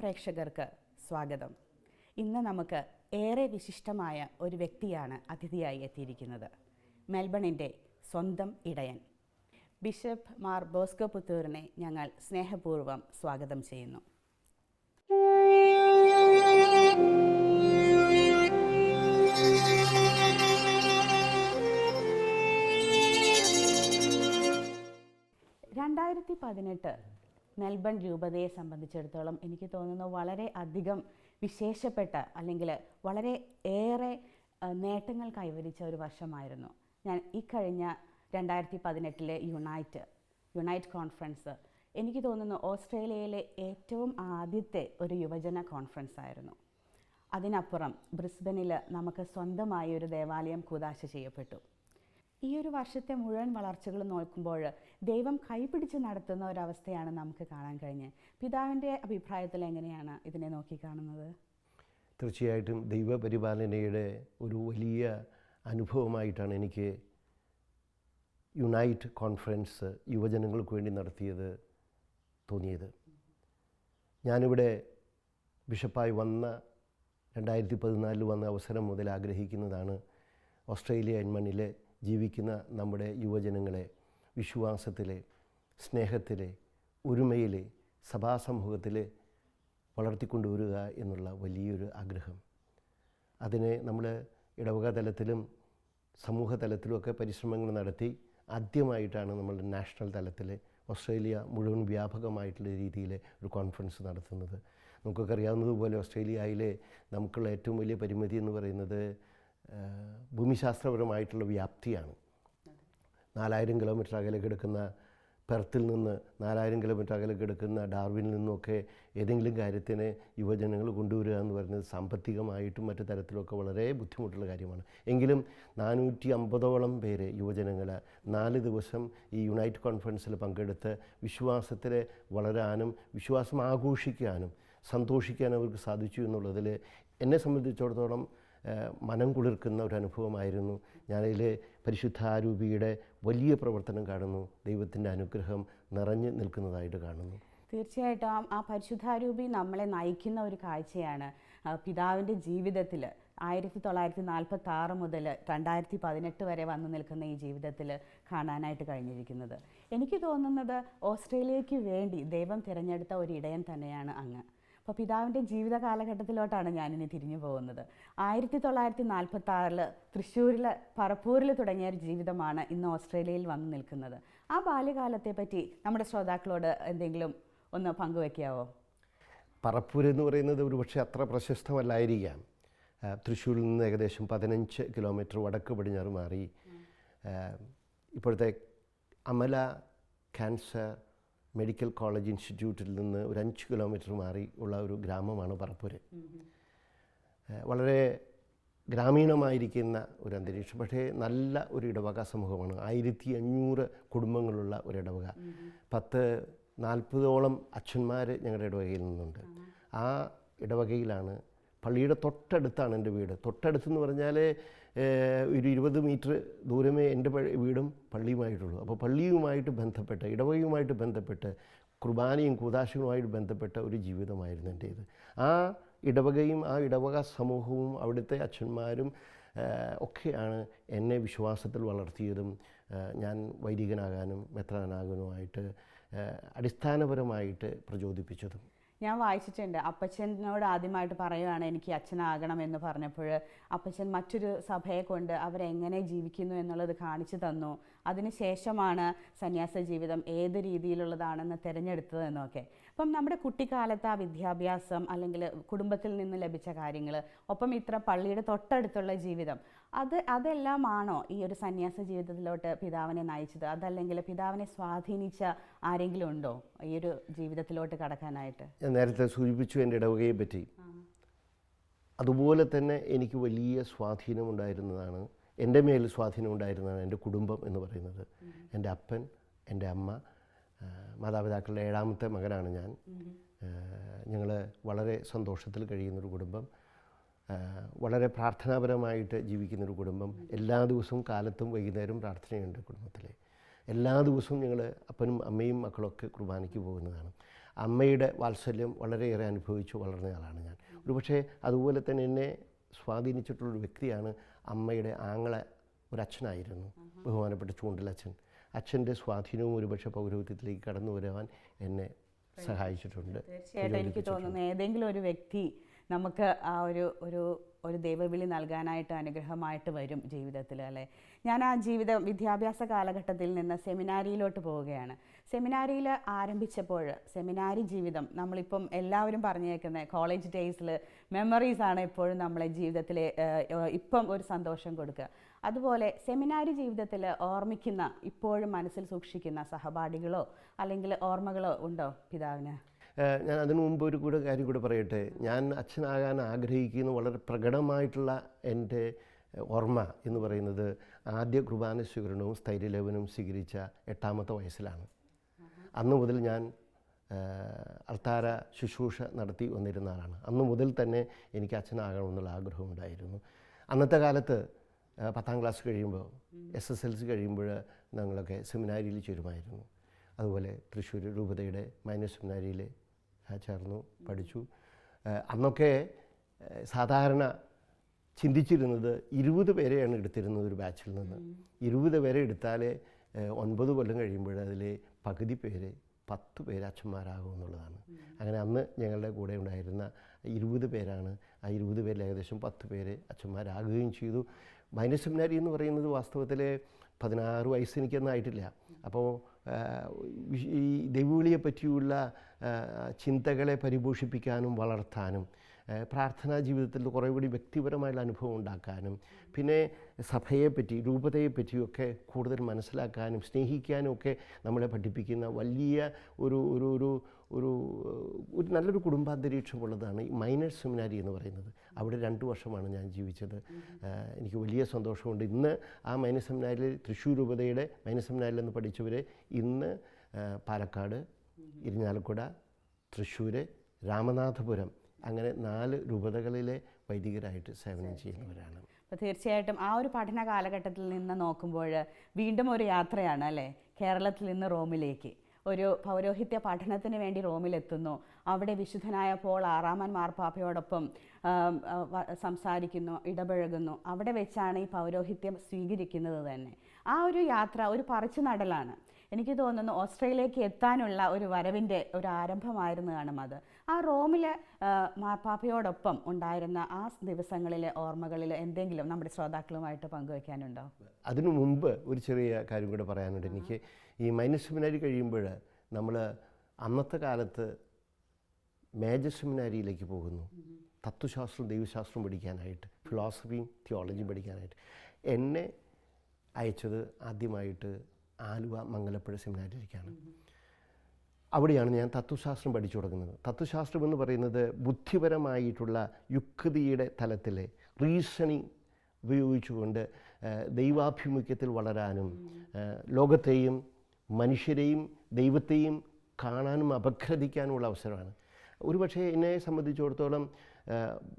പ്രേക്ഷകർക്ക് സ്വാഗതം. ഇന്ന് നമുക്ക് ഏറെ വിശിഷ്ടമായ ഒരു വ്യക്തിയാണ് അതിഥിയായി എത്തിയിരിക്കുന്നത്. മെൽബണിൻ്റെ സ്വന്തം ഇടയൻ ബിഷപ്പ് മാർ ബോസ്കോ പുത്തൂരിനെ ഞങ്ങൾ സ്നേഹപൂർവ്വം സ്വാഗതം ചെയ്യുന്നു. മെൽബൺ രൂപതയെ സംബന്ധിച്ചിടത്തോളം എനിക്ക് തോന്നുന്നു വളരെ അധികം വിശേഷപ്പെട്ട അല്ലെങ്കിൽ വളരെ ഏറെ നേട്ടങ്ങൾ കൈവരിച്ച ഒരു വർഷമായിരുന്നു. ഞാൻ ഇക്കഴിഞ്ഞ 2018 യുണൈറ്റ് കോൺഫറൻസ് എനിക്ക് തോന്നുന്നു ഓസ്ട്രേലിയയിലെ ഏറ്റവും ആദ്യത്തെ ഒരു യുവജന കോൺഫറൻസ് ആയിരുന്നു. അതിനപ്പുറം ബ്രിസ്ബനിൽ നമുക്ക് സ്വന്തമായി ഒരു ദേവാലയം കൂദാശ ചെയ്യപ്പെട്ടു. ഈ ഒരു വർഷത്തെ മുഴുവൻ വളർച്ചകൾ നോക്കുമ്പോൾ ദൈവം കൈപിടിച്ച് നടത്തുന്ന ഒരവസ്ഥയാണ് നമുക്ക് കാണാൻ കഴിഞ്ഞത്. പിതാവിൻ്റെ അഭിപ്രായത്തിൽ എങ്ങനെയാണ് ഇതിനെ നോക്കിക്കാണുന്നത്? തീർച്ചയായിട്ടും ദൈവപരിപാലനയുടെ ഒരു വലിയ അനുഭവമായിട്ടാണ് എനിക്ക് യുണൈറ്റ് കോൺഫറൻസ് യുവജനങ്ങൾക്ക് വേണ്ടി നടത്തിയത് തോന്നിയത്. ഞാനിവിടെ ബിഷപ്പായി വന്ന 2014 വന്ന അവസരം മുതൽ ആഗ്രഹിക്കുന്നതാണ് ഓസ്ട്രേലിയ മണ്ണിലെ ജീവിക്കുന്ന നമ്മുടെ യുവജനങ്ങളെ വിശ്വാസത്തിലെ, സ്നേഹത്തിലെ, ഒരുമയിലെ, സഭാസമൂഹത്തിലെ വളർത്തിക്കൊണ്ടുവരിക എന്നുള്ള വലിയൊരു ആഗ്രഹം. അതിനെ നമ്മൾ ഇടവക തലത്തിലും സമൂഹ തലത്തിലുമൊക്കെ പരിശ്രമങ്ങൾ നടത്തി ആദ്യമായിട്ടാണ് നമ്മൾ നാഷണൽ തലത്തിൽ ഓസ്ട്രേലിയ മുഴുവൻ വ്യാപകമായിട്ടുള്ള രീതിയിൽ ഒരു കോൺഫറൻസ് നടത്തുന്നത്. നമുക്കൊക്കെ അറിയാവുന്നതുപോലെ ഓസ്ട്രേലിയയിലെ നമുക്കുള്ള ഏറ്റവും വലിയ പരിമിതി എന്ന് പറയുന്നത് ഭൂമിശാസ്ത്രപരമായിട്ടുള്ള വ്യാപ്തിയാണ്. 4000 കിലോമീറ്റർ അകലെ കിടക്കുന്ന പെർത്തിൽ നിന്ന് 4000 കിലോമീറ്റർ അകലെ കിടക്കുന്ന ഡാർവിനിൽ നിന്നൊക്കെ ഏതെങ്കിലും കാര്യത്തിന് യുവജനങ്ങൾ കൊണ്ടുവരിക എന്ന് പറയുന്നത് സാമ്പത്തികമായിട്ടും മറ്റു തരത്തിലൊക്കെ വളരെ ബുദ്ധിമുട്ടുള്ള കാര്യമാണ്. എങ്കിലും 450ഓളം പേര് യുവജനങ്ങൾ 4 ദിവസം ഈ യുണൈറ്റ് കോൺഫറൻസിൽ പങ്കെടുത്ത് വിശ്വാസത്തിൽ വളരാനും വിശ്വാസം ആഘോഷിക്കാനും സന്തോഷിക്കാനും അവർക്ക് സാധിച്ചു എന്നുള്ളതിൽ എന്നെ സംബന്ധിച്ചിടത്തോളം മനം കുളിർക്കുന്ന ഒരു അനുഭവമായിരുന്നു. ഞാനതിൽ പരിശുദ്ധാരൂപിയുടെ വലിയ പ്രവർത്തനം കാണുന്നു. ദൈവത്തിൻ്റെ അനുഗ്രഹം നിറഞ്ഞു നിൽക്കുന്നതായിട്ട് കാണുന്നു. തീർച്ചയായിട്ടും ആ പരിശുദ്ധാരൂപി നമ്മളെ നയിക്കുന്ന ഒരു കാഴ്ചയാണ് പിതാവിൻ്റെ ജീവിതത്തിൽ 1946 മുതൽ 2018 വരെ വന്നു നിൽക്കുന്ന ഈ ജീവിതത്തിൽ കാണാനായിട്ട് കഴിഞ്ഞിരിക്കുന്നത്. എനിക്ക് തോന്നുന്നത് ഓസ്ട്രേലിയയ്ക്ക് വേണ്ടി ദൈവം തിരഞ്ഞെടുത്ത ഒരു ഇടയൻ തന്നെയാണ് അങ്ങ്. അപ്പോൾ പിതാവിൻ്റെ ജീവിത കാലഘട്ടത്തിലോട്ടാണ് ഞാനിനി തിരിഞ്ഞു പോകുന്നത്. 1946 തൃശ്ശൂരിൽ പറപ്പൂരിൽ തുടങ്ങിയ ഒരു ജീവിതമാണ് ഇന്ന് ഓസ്ട്രേലിയയിൽ വന്നു നിൽക്കുന്നത്. ആ ബാല്യകാലത്തെ പറ്റി നമ്മുടെ ശ്രോതാക്കളോട് എന്തെങ്കിലും ഒന്ന് പങ്കുവയ്ക്കാവോ? പറപ്പൂർ എന്ന് പറയുന്നത് ഒരുപക്ഷെ അത്ര പ്രശസ്തമല്ലായിരിക്കാം. തൃശ്ശൂരിൽ നിന്ന് ഏകദേശം 15 കിലോമീറ്റർ വടക്ക് പടിഞ്ഞാറ് മാറി ഇപ്പോഴത്തെ അമല ക്യാൻസർ മെഡിക്കൽ കോളേജ് ഇൻസ്റ്റിറ്റ്യൂട്ടിൽ നിന്ന് ഒരു 5 കിലോമീറ്റർ മാറി ഉള്ള ഒരു ഗ്രാമമാണ് പറപ്പൂർ. വളരെ ഗ്രാമീണമായിരിക്കുന്ന ഒരു അന്തരീക്ഷം, പക്ഷേ നല്ല ഒരു ഇടവക സമൂഹമാണ്. 1500 കുടുംബങ്ങളുള്ള ഒരു ഇടവക. 10-40ഓളം അച്ഛന്മാർ ഞങ്ങളുടെ ഇടവകയിൽ നിന്നുണ്ട്. ആ ഇടവകയിലാണ്, പള്ളിയുടെ തൊട്ടടുത്താണ് എൻ്റെ വീട്. തൊട്ടടുത്തെന്ന് പറഞ്ഞാൽ ഒരു 20 മീറ്റർ ദൂരമേ എൻ്റെ വീടും പള്ളിയുമായിട്ടുള്ളൂ. അപ്പോൾ പള്ളിയുമായിട്ട് ബന്ധപ്പെട്ട്, ഇടവകയുമായിട്ട് ബന്ധപ്പെട്ട്, കുർബാനയും കൂദാശയുമായിട്ട് ബന്ധപ്പെട്ട ഒരു ജീവിതമായിരുന്നു എൻ്റേത്. ആ ഇടവകയും ആ ഇടവക സമൂഹവും അവിടുത്തെ അച്ഛന്മാരും ഒക്കെയാണ് എന്നെ വിശ്വാസത്തിൽ വളർത്തിയതും ഞാൻ വൈദികനാകാനും മെത്രാനാകാനുമായിട്ട് അടിസ്ഥാനപരമായിട്ട് പ്രചോദിപ്പിച്ചതും. ഞാൻ വായിച്ചിട്ടുണ്ട്, അപ്പച്ചനോട് ആദ്യമായിട്ട് പറയുകയാണ് എനിക്ക് അച്ഛനാകണം എന്ന് പറഞ്ഞപ്പോൾ അപ്പച്ചൻ മറ്റൊരു സഭയെ കൊണ്ട് അവരെങ്ങനെ ജീവിക്കുന്നു എന്നുള്ളത് കാണിച്ചു തന്നു. അതിനുശേഷമാണ് സന്യാസ ജീവിതം ഏത് രീതിയിലുള്ളതാണെന്ന് തിരഞ്ഞെടുത്തത് എന്നൊക്കെ. അപ്പം നമ്മുടെ കുട്ടിക്കാലത്ത് ആ വിദ്യാഭ്യാസം അല്ലെങ്കിൽ കുടുംബത്തിൽ നിന്ന് ലഭിച്ച കാര്യങ്ങൾ, ഒപ്പം ഇത്ര പള്ളിയുടെ തൊട്ടടുത്തുള്ള ജീവിതം, അതെല്ലാമാണോ ഈ ഒരു സന്യാസ ജീവിതത്തിലോട്ട് പിതാവിനെ നയിച്ചത്? അതല്ലെങ്കിൽ പിതാവിനെ സ്വാധീനിച്ച ആരെങ്കിലും ഉണ്ടോ ഈ ഒരു ജീവിതത്തിലോട്ട് കടക്കാനായിട്ട്? ഞാൻ നേരത്തെ സൂചിപ്പിച്ചു എൻ്റെ ഇടവകയെ പറ്റി. അതുപോലെ തന്നെ എനിക്ക് വലിയ സ്വാധീനമുണ്ടായിരുന്നതാണ്, എൻ്റെ മേൽ സ്വാധീനമുണ്ടായിരുന്നതാണ് എൻ്റെ കുടുംബം എന്ന് പറയുന്നത്. എൻ്റെ അപ്പൻ, എൻ്റെ അമ്മ, മാതാപിതാക്കളുടെ 7ാമത്തെ മകനാണ് ഞാൻ. ഞങ്ങൾ വളരെ സന്തോഷത്തിൽ കഴിയുന്നൊരു കുടുംബം, വളരെ പ്രാർത്ഥനാപരമായിട്ട് ജീവിക്കുന്നൊരു കുടുംബം. എല്ലാ ദിവസവും കാലത്തും വൈകുന്നേരവും പ്രാർത്ഥനയുണ്ട് കുടുംബത്തിൽ. എല്ലാ ദിവസവും ഞങ്ങൾ അപ്പനും അമ്മയും മക്കളൊക്കെ കുർബാനയ്ക്ക് പോകുന്നതാണ്. അമ്മയുടെ വാത്സല്യം വളരെയേറെ അനുഭവിച്ച് വളർന്നയാളാണ് ഞാൻ. ഒരുപക്ഷെ അതുപോലെ തന്നെ എന്നെ സ്വാധീനിച്ചിട്ടുള്ളൊരു വ്യക്തിയാണ് അമ്മയുടെ ആങ്ങളെ ഒരച്ഛനായിരുന്നു, ബഹുമാനപ്പെട്ട ചൂണ്ടലച്ഛൻ. അച്ഛൻ്റെ സ്വാധീനവും ഒരുപക്ഷെ പൗരോഹിത്യത്തിലേക്ക് കടന്നു വരുവാൻ എന്നെ സഹായിച്ചിട്ടുണ്ട്. തീർച്ചയായിട്ടും എനിക്ക് തോന്നുന്നു ഏതെങ്കിലും ഒരു വ്യക്തി നമുക്ക് ആ ഒരു ദൈവവിളി നൽകാനായിട്ട് അനുഗ്രഹമായിട്ട് വരും ജീവിതത്തിൽ, അല്ലേ? ഞാൻ ആ വിദ്യാഭ്യാസ കാലഘട്ടത്തിൽ നിന്ന് സെമിനാരിയിലോട്ട് പോവുകയാണ്. സെമിനാരിയിൽ ആരംഭിച്ചപ്പോൾ സെമിനാരി ജീവിതം നമ്മളിപ്പം എല്ലാവരും പറഞ്ഞേക്കുന്നത് കോളേജ് ഡേയ്സിൽ മെമ്മറീസാണ് എപ്പോഴും നമ്മളെ ജീവിതത്തിൽ ഇപ്പം ഒരു സന്തോഷം കൊടുക്കുക. അതുപോലെ സെമിനാരി ജീവിതത്തിൽ ഓർമ്മിക്കുന്ന, ഇപ്പോഴും മനസ്സിൽ സൂക്ഷിക്കുന്ന സഹപാഠികളോ അല്ലെങ്കിൽ ഓർമ്മകളോ ഉണ്ടോ പിതാവിന്? ഞാൻ അതിനു മുമ്പ് ഒരു കാര്യം കൂടെ പറയട്ടെ. ഞാൻ അച്ഛനാകാൻ ആഗ്രഹിക്കുന്ന വളരെ പ്രകടമായിട്ടുള്ള എൻ്റെ ഓർമ്മ എന്ന് പറയുന്നത് ആദ്യ കുർബാന സ്വീകരണവും സ്ഥൈര്യലേപനവും സ്വീകരിച്ച 8ാമത്തെ വയസ്സിലാണ്. അന്ന് മുതൽ ഞാൻ അൾത്താര ശുശ്രൂഷ നടത്തി വന്നിരുന്ന ആളാണ്. അന്ന് മുതൽ തന്നെ എനിക്ക് അച്ഛനാകണമെന്നുള്ള ആഗ്രഹമുണ്ടായിരുന്നു. അന്നത്തെ കാലത്ത് 10ാം ക്ലാസ് കഴിയുമ്പോൾ, SSLC കഴിയുമ്പോൾ ഞങ്ങളൊക്കെ സെമിനാരിയിൽ ചേരുമായിരുന്നു. അതുപോലെ തൃശ്ശൂർ രൂപതയുടെ മൈനർ സെമിനാരിയിൽ ചേർന്നു പഠിച്ചു. അന്നൊക്കെ സാധാരണ ചിന്തിച്ചിരുന്നത് 20 പേരെയാണ് എടുത്തിരുന്നത് ഒരു ബാച്ചിൽ നിന്ന്. 20 പേരെ എടുത്താൽ 9 കൊല്ലം കഴിയുമ്പോൾ അതിൽ പകുതി പേര് 10 പേര് അച്ഛന്മാരാകും എന്നുള്ളതാണ്. അങ്ങനെ അന്ന് ഞങ്ങളുടെ കൂടെ ഉണ്ടായിരുന്ന 20 പേരാണ്. ആ 20 പേരിൽ ഏകദേശം 10 പേര് അച്ഛന്മാരാകുകയും ചെയ്തു. മൈനർ സെമിനാരി എന്ന് പറയുന്നത് വാസ്തവത്തിൽ 16 വയസ്സ് എനിക്കൊന്നും ആയിട്ടില്ല. അപ്പോൾ ഈ ദൈവവിളിയെ പറ്റിയുള്ള ചിന്തകളെ പരിപോഷിപ്പിക്കാനും വളർത്താനും പ്രാർത്ഥനാ ജീവിതത്തിൽ കുറേ കൂടി വ്യക്തിപരമായുള്ള അനുഭവം ഉണ്ടാക്കാനും പിന്നെ സഭയെപ്പറ്റി രൂപതയെപ്പറ്റിയൊക്കെ കൂടുതൽ മനസ്സിലാക്കാനും സ്നേഹിക്കാനും ഒക്കെ നമ്മളെ പഠിപ്പിക്കുന്ന വലിയ ഒരു ഒരു ഒരു ഒരു ഒരു നല്ലൊരു കുടുംബാന്തരീക്ഷമുള്ളതാണ് ഈ മൈനർ സെമിനാരി എന്ന് പറയുന്നത്. അവിടെ 2 വർഷമാണ് ഞാൻ ജീവിച്ചത്. എനിക്ക് വലിയ സന്തോഷമുണ്ട്. ഇന്ന് ആ മൈനർ സെമിനാരിൽ തൃശ്ശൂർ രൂപതയുടെ മൈനർ സെമിനാരിൽ നിന്ന് പഠിച്ചവർ ഇന്ന് പാലക്കാട്, ഇരിഞ്ഞാലക്കുട, തൃശ്ശൂർ, രാമനാഥപുരം അങ്ങനെ 4 രൂപതകളിലെ വൈദികരായിട്ട് സേവനം ചെയ്യുന്നവരാണ്. അപ്പോൾ തീർച്ചയായിട്ടും ആ ഒരു പഠന കാലഘട്ടത്തിൽ നിന്ന് നോക്കുമ്പോൾ വീണ്ടും ഒരു യാത്രയാണ്, അല്ലേ? കേരളത്തിൽ നിന്ന് റോമിലേക്ക് ഒരു പൗരോഹിത്യ പഠനത്തിന് വേണ്ടി റോമിലെത്തുന്നു. അവിടെ വിശുദ്ധനായ പോൾ 6-ാമൻ മാർപ്പാപ്പയോടൊപ്പം സംസാരിക്കുന്നു, ഇടപഴകുന്നു. അവിടെ വെച്ചാണ് ഈ പൗരോഹിത്യം സ്വീകരിക്കുന്നത് തന്നെ. ആ ഒരു യാത്ര ഒരു പറിച്ചു നടലാണ്. എനിക്ക് തോന്നുന്നു ഓസ്ട്രേലിയയിലേക്ക് എത്താനുള്ള ഒരു വരവിൻ്റെ ഒരു ആരംഭമായിരുന്നു കാണും അത്. ആ റോമിൽ മാർപ്പാപ്പയോടൊപ്പം ഉണ്ടായിരുന്ന ആ ദിവസങ്ങളിലെ ഓർമ്മകളിൽ എന്തെങ്കിലും നമ്മുടെ ശ്രോതാക്കളുമായിട്ട് പങ്കുവയ്ക്കാനുണ്ടോ? അതിനു മുമ്പ് ഒരു ചെറിയ കാര്യം കൂടെ പറയാനുണ്ട് എനിക്ക്. ഈ മൈനർ സെമിനാരി കഴിയുമ്പോൾ നമ്മൾ അന്നത്തെ കാലത്ത് മേജർ സെമിനാരിയിലേക്ക് പോകുന്നു, തത്വശാസ്ത്രവും ദൈവശാസ്ത്രവും പഠിക്കാനായിട്ട്, ഫിലോസഫിയും തിയോളജിയും പഠിക്കാനായിട്ട്. എന്നെ അയച്ചത് ആദ്യമായിട്ട് ആലുവ മംഗലപ്പുഴ സെമിനാരിയിലേക്കാണ്. അവിടെയാണ് ഞാൻ തത്വശാസ്ത്രം പഠിച്ചു തുടങ്ങുന്നത്. തത്വശാസ്ത്രം എന്ന് പറയുന്നത് ബുദ്ധിപരമായിട്ടുള്ള യുക്തിയുടെ തലത്തിലെ റീസണിങ് ഉപയോഗിച്ചുകൊണ്ട് ദൈവാഭിമുഖ്യത്തിൽ വളരാനും ലോകത്തെയും മനുഷ്യരെയും ദൈവത്തെയും കാണാനും അപഗ്രഥിക്കാനുമുള്ള അവസരമാണ്. ഒരുപക്ഷെ എന്നെ സംബന്ധിച്ചിടത്തോളം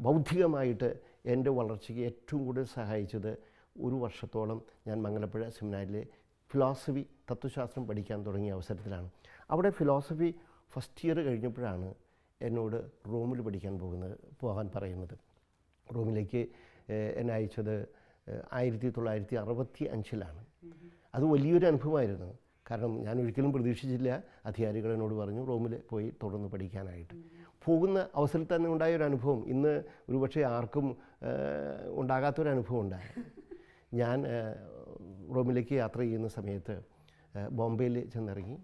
ബൗദ്ധികമായിട്ട് എൻ്റെ വളർച്ചയ്ക്ക് ഏറ്റവും കൂടുതൽ സഹായിച്ചത് 1 വർഷത്തോളം ഞാൻ മംഗലപ്പുഴ സെമിനാരിലെ ഫിലോസഫി തത്വശാസ്ത്രം പഠിക്കാൻ തുടങ്ങിയ അവസരത്തിലാണ്. അവിടെ ഫിലോസഫി ഫസ്റ്റ് ഇയർ കഴിഞ്ഞപ്പോഴാണ് എന്നോട് റോമിൽ പഠിക്കാൻ പോകാൻ പറയുന്നത്. റോമിലേക്ക് എന്നെ അയച്ചത് 1965-ലാണ്. അത് വലിയൊരു അനുഭവമായിരുന്നു. കാരണം ഞാൻ ഒരിക്കലും പ്രതീക്ഷിച്ചില്ല. അധികാരികൾ എന്നോട് പറഞ്ഞു റോമിൽ പോയി തുടർന്ന് പഠിക്കാനായിട്ട്. പോകുന്ന അവസരത്തിൽ തന്നെ ഉണ്ടായൊരു അനുഭവം ഇന്ന് ഒരുപക്ഷെ ആർക്കും ഉണ്ടാകാത്തൊരനുഭവം ഉണ്ടായി. ഞാൻ റോമിലേക്ക് യാത്ര ചെയ്യുന്ന സമയത്ത് ബോംബെയിൽ ചെന്നിറങ്ങി.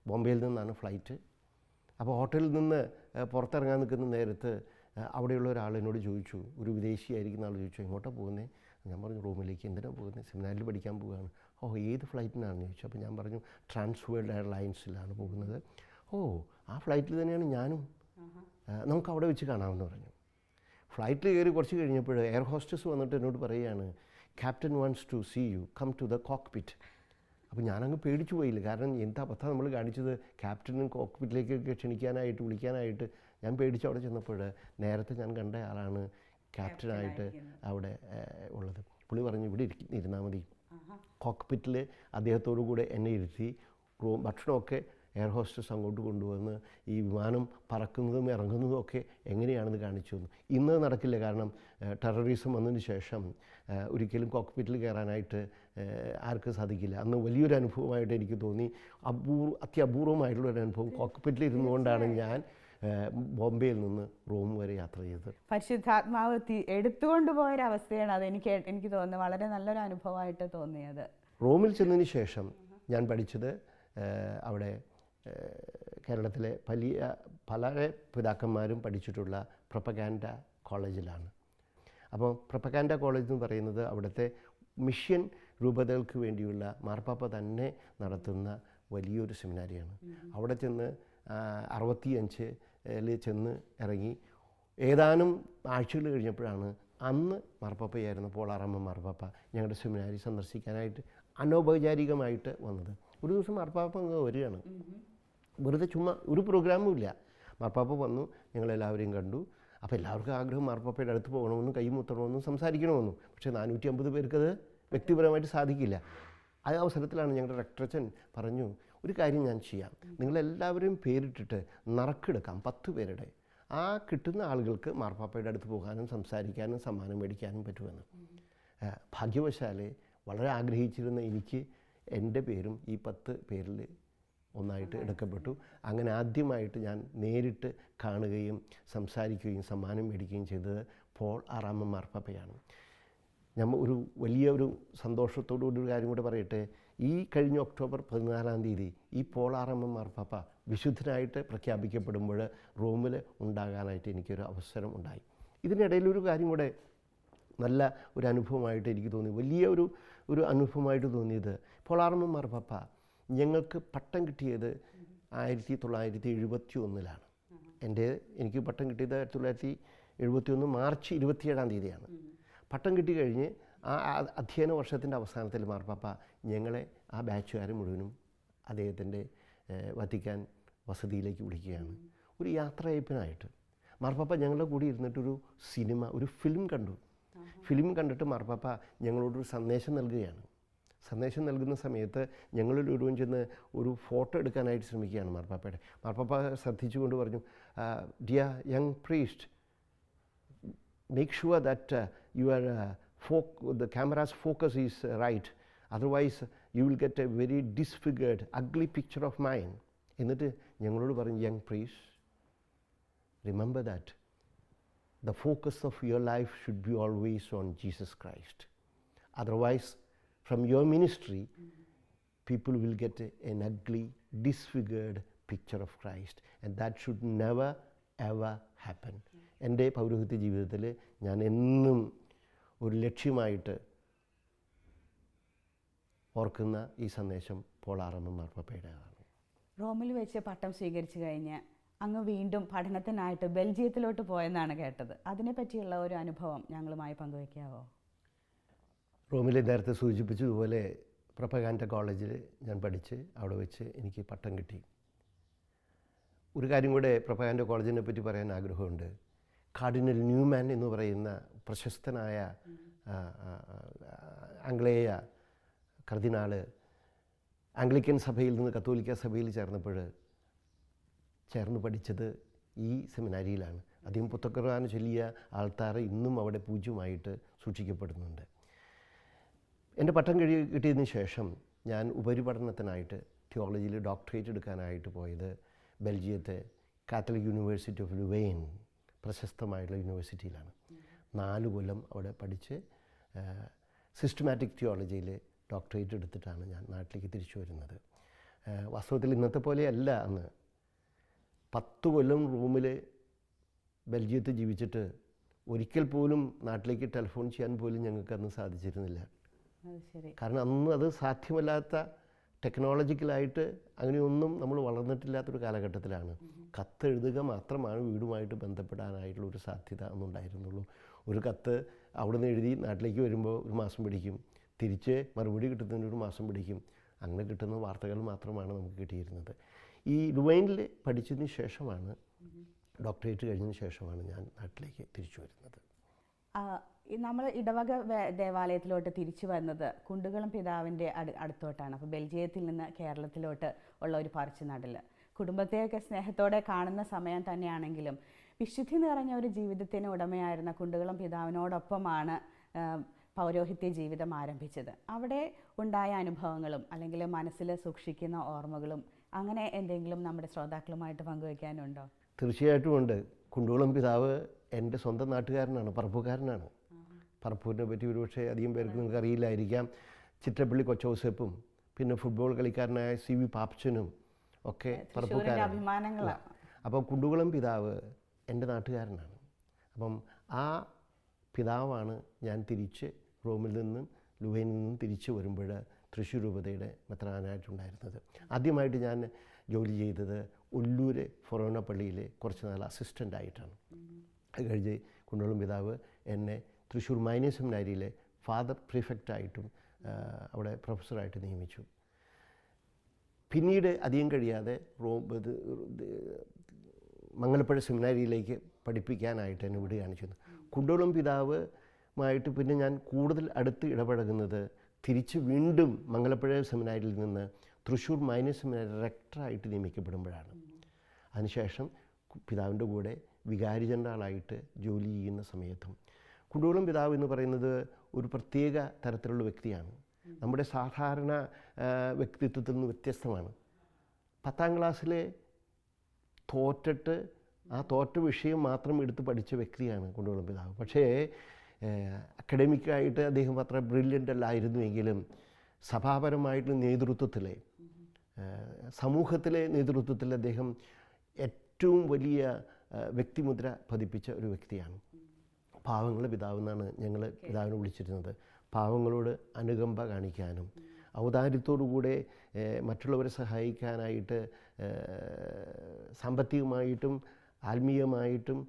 ബോംബെയിൽ നിന്നാണ് ഫ്ലൈറ്റ്. അപ്പോൾ ഹോട്ടലിൽ നിന്ന് പുറത്തിറങ്ങാൻ നിൽക്കുന്ന നേരത്ത് അവിടെയുള്ള ഒരാൾ എന്നോട് ചോദിച്ചു, ഒരു വിദേശിയായിരിക്കുന്ന ആൾ ചോദിച്ചു, എങ്ങോട്ടാണ് പോകുന്നത്? ഞാൻ പറഞ്ഞു റോമിലേക്ക്. എന്തിനാണ് പോകുന്നത്? സെമിനാരിൽ പഠിക്കാൻ പോവുകയാണ്. ഓ, ഏത് ഫ്ലൈറ്റിനാണെന്ന് ചോദിച്ചു. അപ്പോൾ ഞാൻ പറഞ്ഞു ട്രാൻസ് വേൾഡ് എയർലൈൻസിലാണ് പോകുന്നത്. ഓ, ആ ഫ്ലൈറ്റിൽ തന്നെയാണ് ഞാനും, നമുക്ക് അവിടെ വെച്ച് കാണാമെന്ന് പറഞ്ഞു. ഫ്ലൈറ്റിൽ കയറി കുറച്ച് കഴിഞ്ഞപ്പോൾ എയർ ഹോസ്റ്റസ് വന്നിട്ട് എന്നോട് പറയുകയാണ്, captain wants to see you, come to the cockpit. അപ്പോൾ ഞാനങ്ങ് പേടിച്ചു പോയില്ല. കാരണം എന്താ അബദ്ധം നമ്മൾ കാണിച്ചത്? ക്യാപ്റ്റനും കോക്ക്പിറ്റിലേക്കൊക്കെ ക്ഷണിക്കാനായിട്ട് വിളിക്കാനായിട്ട് ഞാൻ പേടിച്ച് അവിടെ ചെന്നപ്പോൾ നേരത്തെ ഞാൻ കണ്ട ആളാണ് ക്യാപ്റ്റനായിട്ട് അവിടെ ഉള്ളത്. പുള്ളി പറഞ്ഞു ഇവിടെ ഇരുന്നാൽ മതി. കോക്ക്പിറ്റിൽ അദ്ദേഹത്തോടു കൂടെ എന്നെ ഇരുത്തി ഭക്ഷണമൊക്കെ എയർ ഹോസ്റ്റസ് അങ്ങോട്ട് കൊണ്ടുവന്ന് ഈ വിമാനം പറക്കുന്നതും ഇറങ്ങുന്നതും ഒക്കെ എങ്ങനെയാണെന്ന് കാണിച്ചു തന്നു. ഇന്ന് നടക്കില്ല, കാരണം ടെററിസം വന്നതിന് ശേഷം ഒരിക്കലും കോക്ക്പിറ്റിൽ കയറാനായിട്ട് ആർക്കും സാധിക്കില്ല. അന്ന് വലിയൊരു അനുഭവമായിട്ട് എനിക്ക് തോന്നി. അത്യപൂർവമായിട്ടുള്ളൊരു അനുഭവം. കോക്ക്പിറ്റിൽ ഇരുന്നുകൊണ്ടാണ് ഞാൻ ബോംബെയിൽ നിന്ന് റോം വരെ യാത്ര ചെയ്തത്. പരിശുദ്ധാത്മാവ് എടുത്തുകൊണ്ട് പോയൊരവസ്ഥയാണ് അത്. എനിക്ക് തോന്നുന്നത് വളരെ നല്ലൊരു അനുഭവമായിട്ട് തോന്നിയത്. റോമിൽ ചെന്നതിന് ശേഷം ഞാൻ പഠിച്ചത് അവിടെ കേരളത്തിലെ പല പിതാക്കന്മാരും പഠിച്ചിട്ടുള്ള പ്രൊപ്പഗാൻഡ കോളേജിലാണ്. അപ്പോൾ പ്രൊപ്പഗാൻഡ കോളേജ് എന്ന് പറയുന്നത് അവിടുത്തെ മിഷൻ രൂപതകൾക്ക് വേണ്ടിയുള്ള മാർപ്പാപ്പ തന്നെ നടത്തുന്ന വലിയൊരു സെമിനാരിയാണ്. അവിടെ ചെന്ന് 65-ൽ ചെന്ന് ഇറങ്ങി ഏതാനും ആഴ്ചകൾ കഴിഞ്ഞപ്പോഴാണ് അന്ന് മാർപ്പാപ്പയായിരുന്ന പോൾ ആറാമൻ മാർപ്പാപ്പ ഞങ്ങളുടെ സെമിനാരി സന്ദർശിക്കാനായിട്ട് അനൗപചാരികമായിട്ട് വന്നത്. ഒരു ദിവസം മാർപ്പാപ്പ വരികയാണ്, വെറുതെ ചുമ്മാ ഒരു പ്രോഗ്രാമും ഇല്ല. മാർപ്പാപ്പ വന്നു, ഞങ്ങളെല്ലാവരെയും കണ്ടു. അപ്പോൾ എല്ലാവർക്കും ആഗ്രഹം മാർപ്പാപ്പയുടെ അടുത്ത് പോകണമെന്നും കൈമുത്തണമെന്നും സംസാരിക്കണമെന്നും. പക്ഷേ 450 പേർക്കത് വ്യക്തിപരമായിട്ട് സാധിക്കില്ല. ആ അവസരത്തിലാണ് ഞങ്ങളുടെ റെക്ടറച്ചൻ പറഞ്ഞു, ഒരു കാര്യം ഞാൻ ചെയ്യാം, നിങ്ങളെല്ലാവരും പേരിട്ടിട്ട് നറുക്കെടുക്കാം 10 പേരുടെ. ആ കിട്ടുന്ന ആളുകൾക്ക് മാർപ്പാപ്പയുടെ അടുത്ത് പോകാനും സംസാരിക്കാനും സമ്മാനം മേടിക്കാനും പറ്റുമെന്ന്. ഭാഗ്യവശാലെ വളരെ ആഗ്രഹിച്ചിരുന്ന എനിക്ക് എൻ്റെ പേരും ഈ 10 പേരിൽ ഒന്നായിട്ട് എടുക്കപ്പെട്ടു. അങ്ങനെ ആദ്യമായിട്ട് ഞാൻ നേരിട്ട് കാണുകയും സംസാരിക്കുകയും സമ്മാനം മേടിക്കുകയും ചെയ്തത് പോൾ ആറാമൻ മാർപ്പാപ്പയാണ്. നമ്മൾ വലിയൊരു സന്തോഷത്തോടു കൂടി ഒരു കാര്യം കൂടെ പറയട്ടെ. ഈ കഴിഞ്ഞ ഒക്ടോബർ 14-ാം തീയതി ഈ പോൾ ആറാമൻ മാർപ്പാപ്പ വിശുദ്ധനായിട്ട് പ്രഖ്യാപിക്കപ്പെടുമ്പോൾ റോമിൽ ഉണ്ടാകാനായിട്ട് എനിക്കൊരു അവസരം ഉണ്ടായി. ഇതിനിടയിലൊരു കാര്യം കൂടെ നല്ല ഒരു അനുഭവമായിട്ട് എനിക്ക് തോന്നി, വലിയ ഒരു അനുഭവമായിട്ട് തോന്നിയത്, പോൾ ആറാമൻ മാർപ്പാപ്പ ഞങ്ങൾക്ക് പട്ടം കിട്ടിയത് 1971-ലാണ്. എനിക്ക് പട്ടം കിട്ടിയത് 1971 മാർച്ച് 27-ാം തീയതിയാണ്. പട്ടം കിട്ടിക്കഴിഞ്ഞ് ആ അധ്യയന വർഷത്തിൻ്റെ അവസാനത്തിൽ മാർപ്പാപ്പ ഞങ്ങളെ ആ ബാച്ചുകാരെ മുഴുവനും അദ്ദേഹത്തിൻ്റെ വത്തിക്കാൻ വസതിയിലേക്ക് വിളിക്കുകയാണ്. ഒരു യാത്രയയപ്പിനായിട്ട് മാർപ്പാപ്പ ഞങ്ങളുടെ കൂടി ഇരുന്നിട്ടൊരു ഒരു ഫിലിം കണ്ടു. ഫിലിം കണ്ടിട്ട് മാർപ്പാപ്പ ഞങ്ങളോടൊരു സന്ദേശം നൽകുകയാണ്. സന്ദേശം നൽകുന്ന സമയത്ത് ഞങ്ങളിൽ ഒരുവൻ ചെന്ന് ഒരു ഫോട്ടോ എടുക്കാനായിട്ട് ശ്രമിക്കുകയാണ് മാർപ്പാപ്പയുടെ. മാർപ്പാപ്പ ശ്രദ്ധിച്ചുകൊണ്ട് പറഞ്ഞു, dear young priest, make sure that the camera's focus is right, otherwise you will get a very disfigured, ugly picture of mine. എന്നിട്ട് ഞങ്ങളോട് പറഞ്ഞു, young priest, remember that the focus of your life should be always on Jesus Christ. Otherwise, from your ministry, people will get an ugly, disfigured picture of Christ, and that should never ever happen. എൻ്റെ പൗരോഹിത്യ ജീവിതത്തിൽ ഞാൻ എന്നും ഒരു ലക്ഷ്യമായിട്ട് ഓർക്കുന്ന ഈ സന്ദേശം Paul ആറാമൻ മാർപ്പാപ്പയുടേതാണ്. റോമിൽ വെച്ച് പട്ടം സ്വീകരിച്ചു കഴിഞ്ഞ് അങ്ങ് വീണ്ടും പഠനത്തിനായിട്ട് ബെൽജിയത്തിലോട്ട് പോയെന്നാണ് കേട്ടത്. അതിനെപ്പറ്റിയുള്ള ഒരു അനുഭവം ഞങ്ങളുമായി പങ്കുവയ്ക്കാവോ? റോമിൽ നേരത്തെ സൂചിപ്പിച്ചതുപോലെ പ്രൊപ്പഗാൻഡ കോളേജിൽ ഞാൻ പഠിച്ച് അവിടെ വെച്ച് എനിക്ക് പട്ടം കിട്ടി. ഒരു കാര്യം കൂടെ പ്രൊപ്പഗാൻഡ കോളേജിനെ പറ്റി പറയാൻ ആഗ്രഹമുണ്ട്. കാർഡിനൽ ന്യൂമാൻ എന്ന് പറയുന്ന പ്രശസ്തനായ ആംഗ്ലേയ കർദിനാള് ആംഗ്ലിക്കൻ സഭയിൽ നിന്ന് കത്തോലിക്ക സഭയിൽ ചേർന്ന് പഠിച്ചത് ഈ സെമിനാരിയിലാണ്. അദ്ദേഹം പുത്തക്കുർബാന ചൊല്ലിയ ആൾത്താറ് ഇന്നും അവിടെ പൂജ്യമായിട്ട് സൂക്ഷിക്കപ്പെടുന്നുണ്ട്. എൻ്റെ പട്ടം കിട്ടിയതിന് ശേഷം ഞാൻ ഉപരിപഠനത്തിനായിട്ട് തിയോളജിയിൽ ഡോക്ടറേറ്റ് എടുക്കാനായിട്ട് പോയത് ബെൽജിയത്തെ കാത്തലിക് യൂണിവേഴ്സിറ്റി ഓഫ് ലുവെയ്ൻ, പ്രശസ്തമായിട്ടുള്ള യൂണിവേഴ്സിറ്റിയിലാണ്. 4 കൊല്ലം അവിടെ പഠിച്ച് സിസ്റ്റമാറ്റിക് തിയോളജിയിൽ ഡോക്ടറേറ്റ് എടുത്തിട്ടാണ് ഞാൻ നാട്ടിലേക്ക് തിരിച്ചു വരുന്നത്. വാസ്തവത്തിൽ ഇന്നത്തെ പോലെയല്ല അന്ന്. 10 കൊല്ലം റൂമിൽ ബെൽജിയത്ത് ജീവിച്ചിട്ട് ഒരിക്കൽ പോലും നാട്ടിലേക്ക് ടെലിഫോൺ ചെയ്യാൻ പോലും ഞങ്ങൾക്ക് അന്ന് സാധിച്ചിരുന്നില്ല. കാരണം അന്ന് അത് സാധ്യമല്ലാത്ത, ടെക്നോളജിക്കലായിട്ട് അങ്ങനെയൊന്നും നമ്മൾ വളർന്നിട്ടില്ലാത്തൊരു കാലഘട്ടത്തിലാണ്. കത്തെഴുതുക മാത്രമാണ് വീടുമായിട്ട് ബന്ധപ്പെടാനായിട്ടുള്ളൊരു സാധ്യത അന്നുണ്ടായിരുന്നുള്ളൂ. ഒരു കത്ത് അവിടെ നിന്ന് എഴുതി നാട്ടിലേക്ക് വരുമ്പോൾ 1 മാസം പിടിക്കും, തിരിച്ച് മറുപടി കിട്ടുന്നതിന് 1 മാസം പിടിക്കും. അങ്ങനെ കിട്ടുന്ന വാർത്തകൾ മാത്രമാണ് നമുക്ക് കിട്ടിയിരുന്നത്. ഈ ലുവൈനിൽ പഠിച്ചതിന് ശേഷമാണ്, ഡോക്ടറേറ്റ് കഴിഞ്ഞതിന് ശേഷമാണ് ഞാൻ നാട്ടിലേക്ക് തിരിച്ചു വരുന്നത്. നമ്മൾ ഇടവക ദേവാലയത്തിലോട്ട് തിരിച്ചു വന്നത് കുണ്ടുകുളം പിതാവിൻ്റെ അടുത്തോട്ടാണ്. അപ്പോൾ ബെൽജിയത്തിൽ നിന്ന് കേരളത്തിലോട്ട് ഉള്ള ഒരു പറിച്ചുനടൽ, കുടുംബത്തെയൊക്കെ സ്നേഹത്തോടെ കാണുന്ന സമയം തന്നെയാണെങ്കിലും വിശുദ്ധി നിറഞ്ഞ ഒരു ജീവിതത്തിന് ഉടമയായിരുന്ന കുണ്ടുകുളം പിതാവിനോടൊപ്പമാണ് പൗരോഹിത്യ ജീവിതം ആരംഭിച്ചത്. അവിടെ ഉണ്ടായ അനുഭവങ്ങളും അല്ലെങ്കിൽ മനസ്സിൽ സൂക്ഷിക്കുന്ന ഓർമ്മകളും അങ്ങനെ എന്തെങ്കിലും നമ്മുടെ ശ്രോതാക്കളുമായിട്ട് പങ്കുവയ്ക്കാനുണ്ടോ? തീർച്ചയായിട്ടും ഉണ്ട്. കുണ്ടുകുളം പിതാവ് എൻ്റെ സ്വന്തം നാട്ടുകാരനാണ്, പറപ്പൂക്കാരനാണ്. പറപ്പൂരിനെ പറ്റി ഒരുപക്ഷെ അധികം പേർക്ക് നിങ്ങൾക്ക് അറിയില്ലായിരിക്കാം. ചിറ്റപ്പള്ളി കൊച്ചൗസേപ്പും പിന്നെ ഫുട്ബോൾ കളിക്കാരനായ സി വി പാപ്പച്ചനും ഒക്കെ പറപ്പൂക്കാരാണ്. അപ്പം കുണ്ടുകുളം പിതാവ് എൻ്റെ നാട്ടുകാരനാണ്. അപ്പം ആ പിതാവാണ് ഞാൻ തിരിച്ച് റോമിൽ നിന്നും ലുവൈനിൽ നിന്നും തിരിച്ചു വരുമ്പോൾ തൃശ്ശൂർ രൂപതയുടെ മെത്രാനായിട്ടുണ്ടായിരുന്നത്. ആദ്യമായിട്ട് ഞാൻ ജോലി ചെയ്തത് ഒല്ലൂര് ഫൊറോന പള്ളിയിൽ കുറച്ച് നാൾ അസിസ്റ്റൻ്റായിട്ടാണ്. അത് കഴിഞ്ഞ് കുണ്ടുകുളം പിതാവ് എന്നെ തൃശ്ശൂർ മൈനർ സെമിനാരിയിലെ ഫാദർ പ്രിഫെക്റ്റായിട്ടും അവിടെ പ്രൊഫസറായിട്ട് നിയമിച്ചു. പിന്നീട് അധികം കഴിയാതെ മംഗലപ്പുഴ സെമിനാരിയിലേക്ക് പഠിപ്പിക്കാനായിട്ട് എന്നെ വിടുകയാണ് ചെയ്യുന്നത്. കുണ്ടുകുളം പിതാവുമായിട്ട് പിന്നെ ഞാൻ കൂടുതൽ അടുത്ത് ഇടപഴകുന്നത് തിരിച്ച് വീണ്ടും മംഗലപ്പുഴ സെമിനാരിയിൽ നിന്ന് തൃശ്ശൂർ മൈനർ സെമിനാരി റെക്ടറായിട്ട് നിയമിക്കപ്പെടുമ്പോഴാണ്. അതിനുശേഷം പിതാവിൻ്റെ കൂടെ വികാരി ജനറലായിട്ട് ജോലി ചെയ്യുന്ന സമയത്തും കുണ്ടുകുളം പിതാവ് എന്ന് പറയുന്നത് ഒരു പ്രത്യേക തരത്തിലുള്ള വ്യക്തിയാണ്. നമ്മുടെ സാധാരണ വ്യക്തിത്വത്തിൽ നിന്ന് വ്യത്യസ്തമാണ്. 10ാം ക്ലാസ്സിലെ തോറ്റിട്ട് ആ തോറ്റ വിഷയം മാത്രം എടുത്ത് പഠിച്ച വ്യക്തിയാണ് കുണ്ടുകുളം പിതാവ്. പക്ഷേ അക്കാഡമിക്കായിട്ട് അദ്ദേഹം അത്ര ബ്രില്യൻ്റ് അല്ലായിരുന്നുവെങ്കിലും സഭാപരമായിട്ടുള്ള നേതൃത്വത്തിലെ സമൂഹത്തിലെ നേതൃത്വത്തിൽ അദ്ദേഹം ഏറ്റവും വലിയ വ്യക്തിമുദ്ര പതിപ്പിച്ച ഒരു വ്യക്തിയാണ്. പാവങ്ങളുടെ പിതാവ് എന്നാണ് ഞങ്ങൾ പിതാവിനെ വിളിച്ചിരുന്നത്. പാവങ്ങളോട് അനുകമ്പ കാണിക്കാനും ഔദാര്യത്തോടുകൂടെ മറ്റുള്ളവരെ സഹായിക്കാനായിട്ട് സാമ്പത്തികമായിട്ടും ആത്മീയമായിട്ടും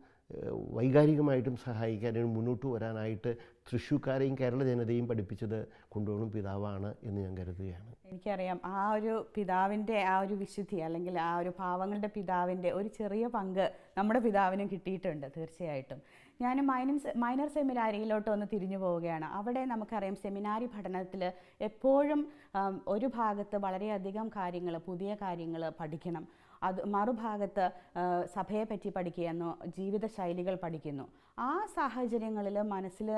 വൈകാരികമായിട്ടും സഹായിക്കാനും മുന്നോട്ട് വരാനായിട്ട് തൃശ്ശൂർക്കാരെയും കേരള ജനതയും പഠിപ്പിച്ചത് കുണ്ടുകുളം പിതാവാണ് എന്ന് ഞാൻ കരുതുകയാണ്. എനിക്കറിയാം ആ ഒരു പിതാവിൻ്റെ ആ ഒരു വിശുദ്ധി അല്ലെങ്കിൽ ആ ഒരു പാവങ്ങളുടെ പിതാവിൻ്റെ ഒരു ചെറിയ പങ്ക് നമ്മുടെ പിതാവിനും കിട്ടിയിട്ടുണ്ട് തീർച്ചയായിട്ടും. ഞാൻ മൈനർ സെമിനാരിയിലോട്ട് ഒന്ന് തിരിഞ്ഞു പോവുകയാണ്. അവിടെ നമുക്കറിയാം സെമിനാരി പഠനത്തിൽ എപ്പോഴും ഒരു ഭാഗത്ത് വളരെയധികം കാര്യങ്ങൾ, പുതിയ കാര്യങ്ങൾ പഠിക്കണം. അത് മറുഭാഗത്ത് സഭയെ പറ്റി പഠിക്കുന്നു, ജീവിത ശൈലികൾ പഠിക്കുന്നു. ആ സാഹചര്യങ്ങളിൽ മനസ്സിൽ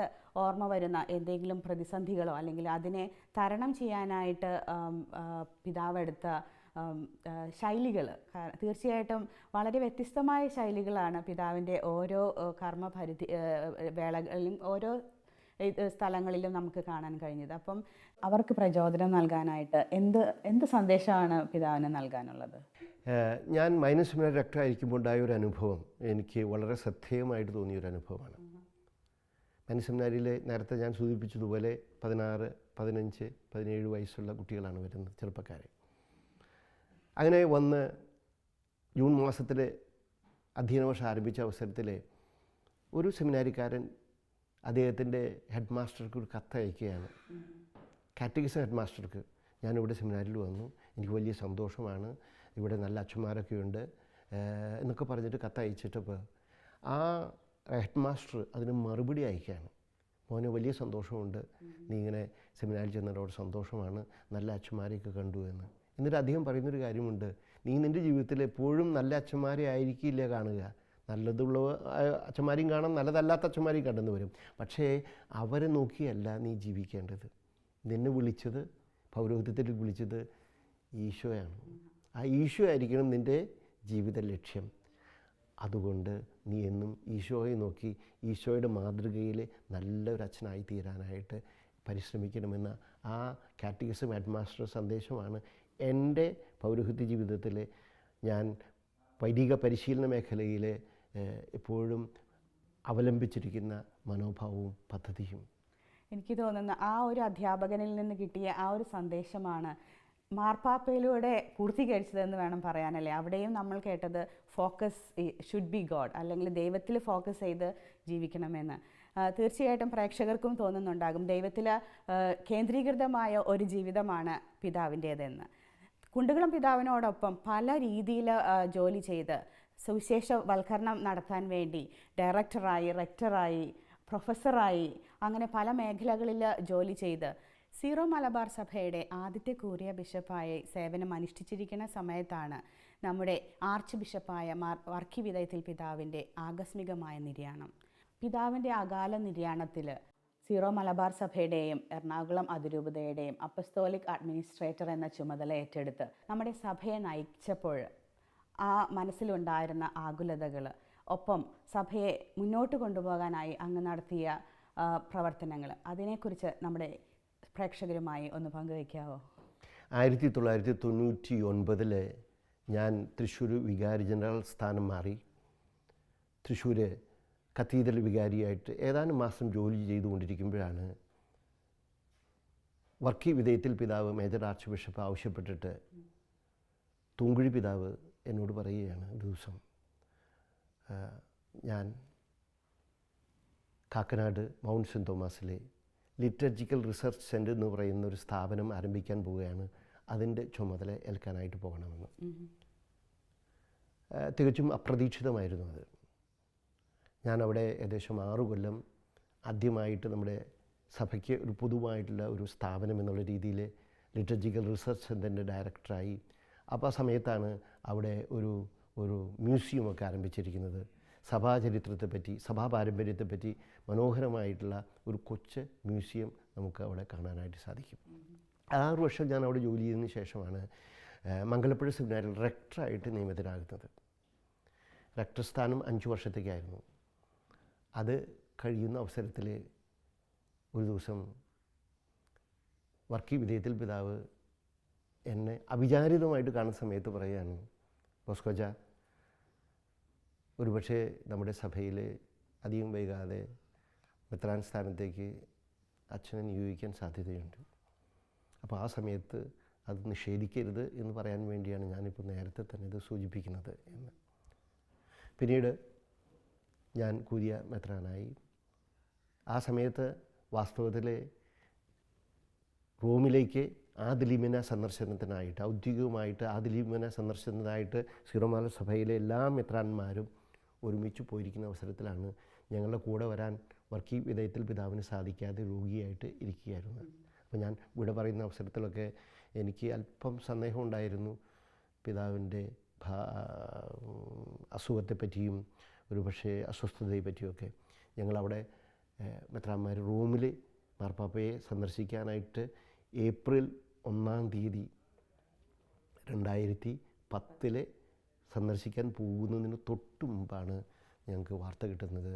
ഓർമ്മ വരുന്ന എന്തെങ്കിലും പ്രതിസന്ധികളോ അല്ലെങ്കിൽ അതിനെ തരണം ചെയ്യാനായിട്ട് പിതാവെടുത്ത ശൈലികൾ തീർച്ചയായിട്ടും വളരെ വ്യത്യസ്തമായ ശൈലികളാണ് പിതാവിൻ്റെ ഓരോ കർമ്മപരിധി വേളകളിലും ഓരോ സ്ഥലങ്ങളിലും നമുക്ക് കാണാൻ കഴിഞ്ഞത്. അപ്പം അവർക്ക് പ്രചോദനം നൽകാനായിട്ട് എന്ത് സന്ദേശമാണ് പിതാവിന് നൽകാനുള്ളത്? ഞാൻ മൈനർ സെമിനാരി റെക്ടറായിരിക്കുമ്പോൾ ഉണ്ടായ ഒരു അനുഭവം എനിക്ക് വളരെ ശ്രദ്ധേയമായിട്ട് തോന്നിയൊരു അനുഭവമാണ്. മൈനർ സെമിനാരിയിൽ നേരത്തെ ഞാൻ സൂചിപ്പിച്ചതുപോലെ 16, 15, 17 വയസ്സുള്ള കുട്ടികളാണ് വരുന്നത്, ചെറുപ്പക്കാരെ. അങ്ങനെ വന്ന് ജൂൺ മാസത്തിൽ അധ്യയന വർഷം ആരംഭിച്ച അവസരത്തിൽ ഒരു സെമിനാരിക്കാരൻ അദ്ദേഹത്തിൻ്റെ ഹെഡ് മാസ്റ്റർക്ക് ഒരു കത്ത് അയക്കുകയാണ്. കാറ്റഗിസം ഹെഡ് മാസ്റ്റർക്ക്, ഞാനിവിടെ സെമിനാരിൽ വന്നു, എനിക്ക് വലിയ സന്തോഷമാണ്, ഇവിടെ നല്ല അച്ഛന്മാരൊക്കെ ഉണ്ട് എന്നൊക്കെ പറഞ്ഞിട്ട് കത്ത് അയച്ചിട്ടപ്പോൾ ആ ഹെഡ് മാസ്റ്റർ അതിന് മറുപടി അയക്കുകയാണ്. മോനെ വലിയ സന്തോഷമുണ്ട്, നീ ഇങ്ങനെ സെമിനാരിൽ ചെന്നതോടെ സന്തോഷമാണ്, നല്ല അച്ഛന്മാരെയൊക്കെ കണ്ടു എന്ന്. എന്നിട്ട് അദ്ദേഹം പറയുന്നൊരു കാര്യമുണ്ട്, നീ നിൻ്റെ ജീവിതത്തിൽ എപ്പോഴും നല്ല അച്ഛന്മാരെ ആയിരിക്കില്ല കാണുക, നല്ലതുള്ള അച്ഛന്മാരെയും കാണാം, നല്ലതല്ലാത്ത അച്ഛന്മാരെയും കണ്ടെന്ന് വരും. പക്ഷേ അവരെ നോക്കിയല്ല നീ ജീവിക്കേണ്ടത്. നിന്നെ വിളിച്ചത്, പൗരോഹിത്യത്തിൽ വിളിച്ചത് ഈശോയാണ്. ആ ഈശോ ആയിരിക്കണം നിൻ്റെ ജീവിത ലക്ഷ്യം. അതുകൊണ്ട് നീ എന്നും ഈശോയെ നോക്കി ഈശോയുടെ മാതൃകയിൽ നല്ലൊരു അച്ഛനായി തീരാനായിട്ട് പരിശ്രമിക്കണമെന്ന ആ കാറ്റഗിസം ഹെഡ് മാസ്റ്റർ സന്ദേശമാണ് എൻ്റെ പൗരോഹിത്യ ജീവിതത്തിൽ ഞാൻ വൈദിക പരിശീലന മേഖലയിൽ എപ്പോഴും അവലംബിച്ചിരിക്കുന്ന മനോഭാവവും പദ്ധതിയും. എനിക്ക് തോന്നുന്ന ആ ഒരു അധ്യാപകനിൽ നിന്ന് കിട്ടിയ ആ ഒരു സന്ദേശമാണ് മാർപ്പാപ്പയിലൂടെ പൂർത്തീകരിച്ചതെന്ന് വേണം പറയാനല്ലേ. അവിടെയും നമ്മൾ കേട്ടത് ഫോക്കസ് ഷുഡ് ബി ഗോഡ്, അല്ലെങ്കിൽ ദൈവത്തിൽ ഫോക്കസ് ചെയ്ത് ജീവിക്കണമെന്ന്. തീർച്ചയായിട്ടും പ്രേക്ഷകർക്കും തോന്നുന്നുണ്ടാകും ദൈവത്തിൽ കേന്ദ്രീകൃതമായ ഒരു ജീവിതമാണ് പിതാവിൻ്റേതെന്ന്. കുണ്ടുകുളം പിതാവിനോടൊപ്പം പല രീതിയിൽ ജോലി ചെയ്ത് സുവിശേഷവൽക്കരണം നടത്താൻ വേണ്ടി ഡയറക്ടറായി, റെക്ടറായി, പ്രൊഫസറായി, അങ്ങനെ പല മേഖലകളിൽ ജോലി ചെയ്ത് സീറോ മലബാർ സഭയുടെ ആദ്യത്തെ കൂരിയ ബിഷപ്പായി സേവനം അനുഷ്ഠിച്ചിരിക്കുന്ന സമയത്താണ് നമ്മുടെ ആർച്ച് ബിഷപ്പായ വർക്കി വിധേയത്തിൽ പിതാവിൻ്റെ ആകസ്മികമായ നിര്യാണം. പിതാവിൻ്റെ അകാല നിര്യാണത്തിൽ സീറോ മലബാർ സഭയുടെയും എറണാകുളം അതിരൂപതയുടെയും അപ്പസ്തോലിക് അഡ്മിനിസ്ട്രേറ്റർ എന്ന ചുമതല ഏറ്റെടുത്ത് നമ്മുടെ സഭയെ നയിച്ചപ്പോൾ ആ മനസ്സിലുണ്ടായിരുന്ന ആകുലതകൾ, ഒപ്പം സഭയെ മുന്നോട്ട് കൊണ്ടുപോകാനായി അങ്ങ് നടത്തിയ പ്രവർത്തനങ്ങൾ, അതിനെക്കുറിച്ച് നമ്മുടെ പ്രേക്ഷകരുമായി ഒന്ന് പങ്കുവയ്ക്കാവോ? 1999 ഞാൻ തൃശ്ശൂർ വികാരി ജനറൽ സ്ഥാനം മാറി തൃശ്ശൂർ കത്തീഡ്രൽ വികാരിയായിട്ട് ഏതാനും മാസം ജോലി ചെയ്തുകൊണ്ടിരിക്കുമ്പോഴാണ് വർക്കി വിധേയത്തിൽ പിതാവ് മേജർ ആർച്ച് ബിഷപ്പ് ആവശ്യപ്പെട്ടിട്ട് തൂങ്കുഴി പിതാവ് എന്നോട് പറയുകയാണ്, ഒരു ദിവസം ഞാൻ കാക്കനാട് മൗണ്ട് സെൻറ്റ് തോമസിലെ ലിറ്റർജിക്കൽ റിസർച്ച് സെൻറ്റർ എന്ന് പറയുന്ന ഒരു സ്ഥാപനം ആരംഭിക്കാൻ പോവുകയാണ്, അതിൻ്റെ ചുമതല ഏൽക്കാനായിട്ട് പോകണമെന്ന്. തികച്ചും അപ്രതീക്ഷിതമായിരുന്നു അത്. ഞാനവിടെ ഏകദേശം 6 കൊല്ലം ആദ്യമായിട്ട് നമ്മുടെ സഭയ്ക്ക് ഒരു പൊതുവായിട്ടുള്ള ഒരു സ്ഥാപനം എന്നുള്ള രീതിയിൽ ലിറ്റർജിക്കൽ റിസർച്ച് സെൻറ്ററിൻ്റെ ഡയറക്ടറായി. അപ്പോൾ ആ സമയത്താണ് അവിടെ ഒരു മ്യൂസിയമൊക്കെ ആരംഭിച്ചിരിക്കുന്നത്. സഭാചരിത്രത്തെപ്പറ്റി, സഭാ പാരമ്പര്യത്തെപ്പറ്റി മനോഹരമായിട്ടുള്ള ഒരു കൊച്ചു മ്യൂസിയം നമുക്ക് അവിടെ കാണാനായിട്ട് സാധിക്കും. 6 വർഷം ഞാൻ അവിടെ ജോലി ചെയ്തതിന് ശേഷമാണ് മംഗലപ്പുഴ സെമിനാരിൽ റെക്ടറായിട്ട് നിയമിതനാകുന്നത്. റെക്ടർ സ്ഥാനം 5 വർഷത്തേക്കായിരുന്നു. അത് കഴിയുന്ന അവസരത്തിൽ ഒരു ദിവസം വർക്കി വിധേയത്തിൽ പിതാവ് എന്നെ അവിചാരിതമായിട്ട് കാണുന്ന സമയത്ത് പറയുകയാണ്, ബോസ്കോച്ച, ഒരുപക്ഷെ നമ്മുടെ സഭയിൽ അധികം വൈകാതെ മെത്രാൻ സ്ഥാനത്തേക്ക് അച്ഛനെ നിയോഗിക്കാൻ സാധ്യതയുണ്ട്. അപ്പോൾ ആ സമയത്ത് അത് നിഷേധിക്കരുത് എന്ന് പറയാൻ വേണ്ടിയാണ് ഞാനിപ്പോൾ നേരത്തെ തന്നെ ഇത് സൂചിപ്പിക്കുന്നത് എന്ന്. പിന്നീട് ഞാൻ കൂരിയ മെത്രാനായി. ആ സമയത്ത് വാസ്തവത്തിൽ റോമിലേക്ക് ആദിലിമിന സന്ദർശനത്തിനായിട്ട്, ഔദ്യോഗികമായിട്ട് ആദിലിമിന സന്ദർശനത്തിനായിട്ട് സീറോ മലബാർ സഭയിലെ എല്ലാ മെത്രാന്മാരും ഒരുമിച്ച് പോയിരിക്കുന്ന അവസരത്തിലാണ് ഞങ്ങളുടെ കൂടെ വരാൻ വർക്കി വിധേയത്തിൽ പിതാവിന് സാധിക്കാതെ രോഗിയായിട്ട് ഇരിക്കുകയായിരുന്നു. അപ്പോൾ ഞാൻ ഇവിടെ പറയുന്ന അവസരത്തിലൊക്കെ എനിക്ക് അല്പം സന്ദേഹം ഉണ്ടായിരുന്നു പിതാവിൻ്റെ അസുഖത്തെപ്പറ്റിയും ഒരു പക്ഷേ അസ്വസ്ഥതയെ പറ്റിയൊക്കെ. ഞങ്ങളവിടെ മെത്രാന്മാർ റോമിൽ മാർപ്പാപ്പയെ സന്ദർശിക്കാനായിട്ട് ഏപ്രിൽ 1-ാം തീയതി 2010 സന്ദർശിക്കാൻ പോകുന്നതിന് തൊട്ട് മുമ്പാണ് ഞങ്ങൾക്ക് വാർത്ത കിട്ടുന്നത്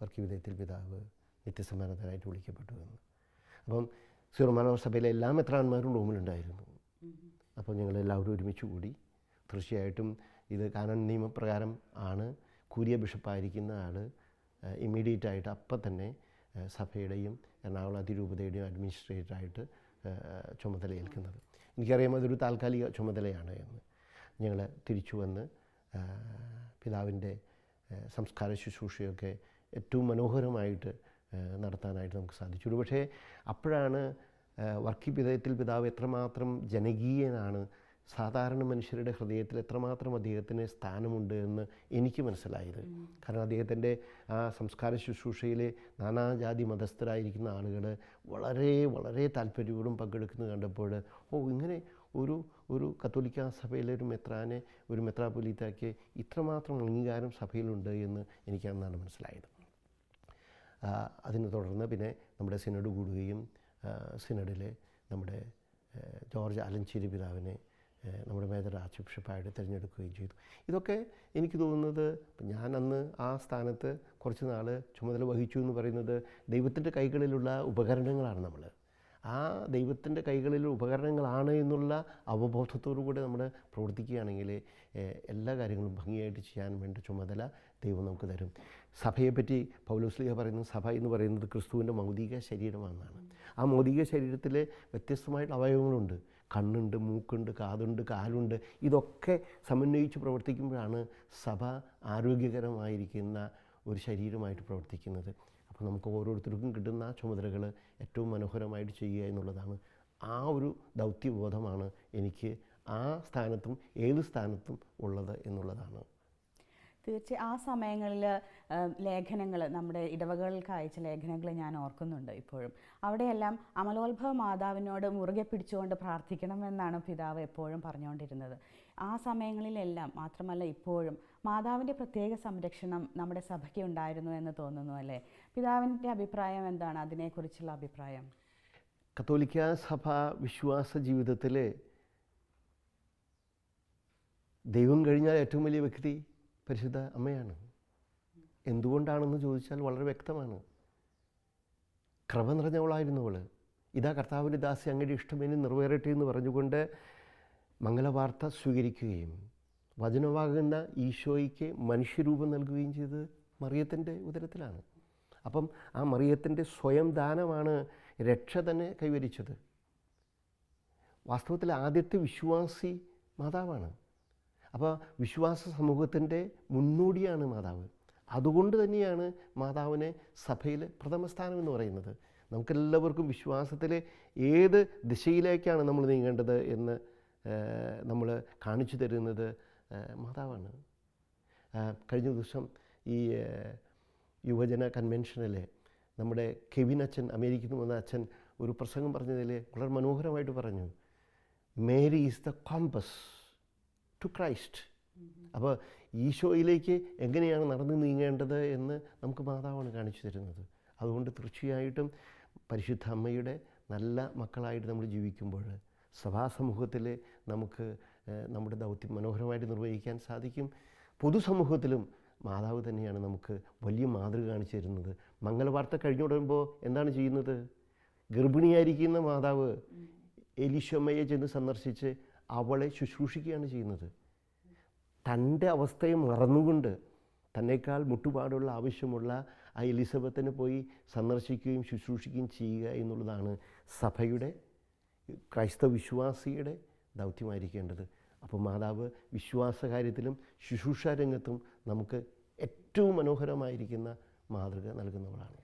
വർക്കി വിധേയത്തിൽ പിതാവ് നിത്യസമ്മാനത്തിനായിട്ട് വിളിക്കപ്പെട്ടു എന്ന്. അപ്പം സീറോ മലബാർ സഭയിലെ എല്ലാ മെത്രാന്മാരും റൂമിലുണ്ടായിരുന്നു. അപ്പോൾ ഞങ്ങളെല്ലാവരും ഒരുമിച്ച് കൂടി. തീർച്ചയായിട്ടും ഇത് കാനോൻ നിയമപ്രകാരം ആണ് കൂരിയ ബിഷപ്പായിരിക്കുന്ന ആൾ ഇമ്മീഡിയറ്റായിട്ട് അപ്പം തന്നെ സഭയുടെയും എറണാകുളം അതിരൂപതയുടെയും അഡ്മിനിസ്ട്രേറ്ററായിട്ട് ചുമതലയേൽക്കുന്നത്. എനിക്കറിയാം അതൊരു താൽക്കാലിക ചുമതലയാണ് എന്ന്. ഞങ്ങൾ തിരിച്ചു വന്ന് പിതാവിൻ്റെ സംസ്കാര ശുശ്രൂഷയൊക്കെ ഏറ്റവും മനോഹരമായിട്ട് നടത്താനായിട്ട് നമുക്ക് സാധിച്ചു. ഒരുപക്ഷേ അപ്പോഴാണ് വർക്കി വിധേയത്തിൽ പിതാവ് എത്രമാത്രം ജനകീയനാണ്, സാധാരണ മനുഷ്യരുടെ ഹൃദയത്തിൽ എത്രമാത്രം അദ്ദേഹത്തിന് സ്ഥാനമുണ്ട് എന്ന് എനിക്ക് മനസ്സിലായത്. കാരണം അദ്ദേഹത്തിൻ്റെ ആ സംസ്കാര ശുശ്രൂഷയിൽ നാനാജാതി മതസ്ഥരായിരിക്കുന്ന ആളുകൾ വളരെ വളരെ താല്പര്യപൂർവ്വം പങ്കെടുക്കുന്നത് കണ്ടപ്പോൾ ഇങ്ങനെ ഒരു കത്തോലിക്ക സഭയിലെ ഒരു മെത്രാനെ, ഒരു മെത്രാപ്പൊലീത്തയ്ക്ക് ഇത്രമാത്രം അംഗീകാരം സഭയിലുണ്ട് എന്ന് എനിക്ക് അന്നാണ് മനസ്സിലായത്. അതിനെ തുടർന്ന് പിന്നെ നമ്മുടെ സിനഡ് കൂടുകയും സിനഡിൽ നമ്മുടെ ജോർജ് ആലഞ്ചേരി പിതാവിനെ നമ്മുടെ മേജർ ആർച്ച് ബിഷപ്പായിട്ട് തിരഞ്ഞെടുക്കുകയും ചെയ്തു. ഇതൊക്കെ എനിക്ക് തോന്നുന്നത് ഞാൻ അന്ന് ആ സ്ഥാനത്ത് കുറച്ച് നാൾ ചുമതല വഹിച്ചു എന്ന് പറയുന്നത് ദൈവത്തിൻ്റെ കൈകളിലുള്ള ഉപകരണങ്ങളാണ്. നമ്മൾ ആ ദൈവത്തിൻ്റെ കൈകളിലുള്ള ഉപകരണങ്ങളാണ് എന്നുള്ള അവബോധത്തോടു കൂടി നമ്മൾ പ്രവർത്തിക്കുകയാണെങ്കിൽ എല്ലാ കാര്യങ്ങളും ഭംഗിയായിട്ട് ചെയ്യാൻ വേണ്ട ചുമതല ദൈവം നമുക്ക് തരും. സഭയെപ്പറ്റി പൗലോസ്ലീഹ പറയുന്നത് സഭ എന്ന് പറയുന്നത് ക്രിസ്തുവിൻ്റെ മൗലിക ശരീരമാണെന്നാണ്. ആ മൗലിക ശരീരത്തിൽ വ്യത്യസ്തമായിട്ട് അവയവങ്ങളുണ്ട്. കണ്ണുണ്ട്, മൂക്കുണ്ട്, കാതുണ്ട്, കാലുണ്ട്. ഇതൊക്കെ സമന്വയിച്ച് പ്രവർത്തിക്കുമ്പോഴാണ് സഭ ആരോഗ്യകരമായിരിക്കുന്ന ഒരു ശരീരമായിട്ട് പ്രവർത്തിക്കുന്നത്. അപ്പോൾ നമുക്ക് ഓരോരുത്തർക്കും കിട്ടുന്ന ചുമതലകൾ ഏറ്റവും മനോഹരമായിട്ട് ചെയ്യുക എന്നുള്ളതാണ്. ആ ഒരു ദൗത്യബോധമാണ് എനിക്ക് ആ സ്ഥാനത്തും ഏത് സ്ഥാനത്തും ഉള്ളത് എന്നുള്ളതാണ്. തീർച്ചയായും ആ സമയങ്ങളിൽ ലേഖനങ്ങൾ, നമ്മുടെ ഇടവകകൾക്ക് അയച്ച ലേഖനങ്ങൾ ഞാൻ ഓർക്കുന്നുണ്ട് ഇപ്പോഴും. അവിടെയെല്ലാം അമലോത്ഭവ മാതാവിനോട് മുറുകെ പിടിച്ചുകൊണ്ട് പ്രാർത്ഥിക്കണമെന്നാണ് പിതാവ് എപ്പോഴും പറഞ്ഞുകൊണ്ടിരുന്നത്. ആ സമയങ്ങളിലെല്ലാം, മാത്രമല്ല ഇപ്പോഴും മാതാവിൻ്റെ പ്രത്യേക സംരക്ഷണം നമ്മുടെ സഭയ്ക്ക് ഉണ്ടായിരുന്നു എന്ന് തോന്നുന്നു അല്ലേ? പിതാവിൻ്റെ അഭിപ്രായം എന്താണ്, അതിനെക്കുറിച്ചുള്ള അഭിപ്രായം? കത്തോലിക്ക സഭ വിശ്വാസ ജീവിതത്തിൽ ദൈവം കഴിഞ്ഞാൽ ഏറ്റവും വലിയ വ്യക്തി പരിശുദ്ധ അമ്മയാണ്. എന്തുകൊണ്ടാണെന്ന് ചോദിച്ചാൽ വളരെ വ്യക്തമാണ്. കൃപ നിറഞ്ഞവളായിരുന്നു അവൾ. ഇതാ കർത്താവിൻ്റെ ദാസി, അങ്ങയുടെ ഇഷ്ടമേനി നിറവേറട്ടെ എന്ന് പറഞ്ഞുകൊണ്ട് മംഗളവാർത്ത സ്വീകരിക്കുകയും വചനമാകുന്ന ഈശോയ്ക്ക് മനുഷ്യരൂപം നൽകുകയും ചെയ്ത് മറിയത്തിൻ്റെ ഉദരത്തിലാണ്. അപ്പം ആ മറിയത്തിൻ്റെ സ്വയം ദാനമാണ് രക്ഷ തന്നെ കൈവരിച്ചത്. വാസ്തവത്തിൽ ആദ്യത്തെ വിശ്വാസി മാതാവാണ്. അപ്പോൾ വിശ്വാസ സമൂഹത്തിൻ്റെ മുന്നോടിയാണ് മാതാവ്. അതുകൊണ്ട് തന്നെയാണ് മാതാവിനെ സഭയിൽ പ്രഥമ സ്ഥാനം എന്ന് പറയുന്നത്. നമുക്കെല്ലാവർക്കും വിശ്വാസത്തിൽ ഏത് ദിശയിലേക്കാണ് നമ്മൾ നീങ്ങേണ്ടത് എന്ന് നമ്മൾ കാണിച്ചു തരുന്നത് മാതാവാണ്. കഴിഞ്ഞ ദിവസം ഈ യുവജന കൺവെൻഷനിൽ നമ്മുടെ കെവിൻ അച്ഛൻ, അമേരിക്കയിൽ നിന്ന് വന്ന അച്ഛൻ ഒരു പ്രസംഗം പറഞ്ഞതിൽ വളരെ മനോഹരമായിട്ട് പറഞ്ഞു, Mary is the compass to Christ. അപ്പോൾ ഈശോയിലേക്ക് എങ്ങനെയാണ് നടന്നു നീങ്ങേണ്ടത് എന്ന് നമുക്ക് മാതാവാണ് കാണിച്ചു തരുന്നത്. അതുകൊണ്ട് തീർച്ചയായിട്ടും പരിശുദ്ധ അമ്മയുടെ നല്ല മക്കളായിട്ട് നമ്മൾ ജീവിക്കുമ്പോൾ സഭാസമൂഹത്തിൽ നമുക്ക് നമ്മുടെ ദൗത്യം മനോഹരമായിട്ട് നിർവഹിക്കാൻ സാധിക്കും. പൊതുസമൂഹത്തിലും മാതാവ് തന്നെയാണ് നമുക്ക് വലിയ മാതൃക കാണിച്ചു തരുന്നത്. മംഗളവാർത്ത കഴിഞ്ഞു തുടങ്ങുമ്പോൾ എന്താണ് ചെയ്യുന്നത്? ഗർഭിണിയായിരിക്കുന്ന മാതാവ് എലീശമ്മയെ ചെന്ന് സന്ദർശിച്ച് അവളെ ശുശ്രൂഷിക്കുകയാണ് ചെയ്യുന്നത്. തൻ്റെ അവസ്ഥയെ മറന്നുകൊണ്ട് തന്നേക്കാൾ മുട്ടുപാടുള്ള ആവശ്യമുള്ള ആ എലിസബത്തിനെ പോയി സന്ദർശിക്കുകയും ശുശ്രൂഷിക്കുകയും ചെയ്യുക എന്നുള്ളതാണ് സഭയുടെ, ക്രൈസ്തവ വിശ്വാസിയുടെ ദൗത്യമായിരിക്കേണ്ടത്. അപ്പോൾ മാതാവ് വിശ്വാസ കാര്യത്തിലും ശുശ്രൂഷ രംഗത്തും നമുക്ക് ഏറ്റവും മനോഹരമായിരിക്കുന്ന മാതൃക നൽകുന്നവളാണ്.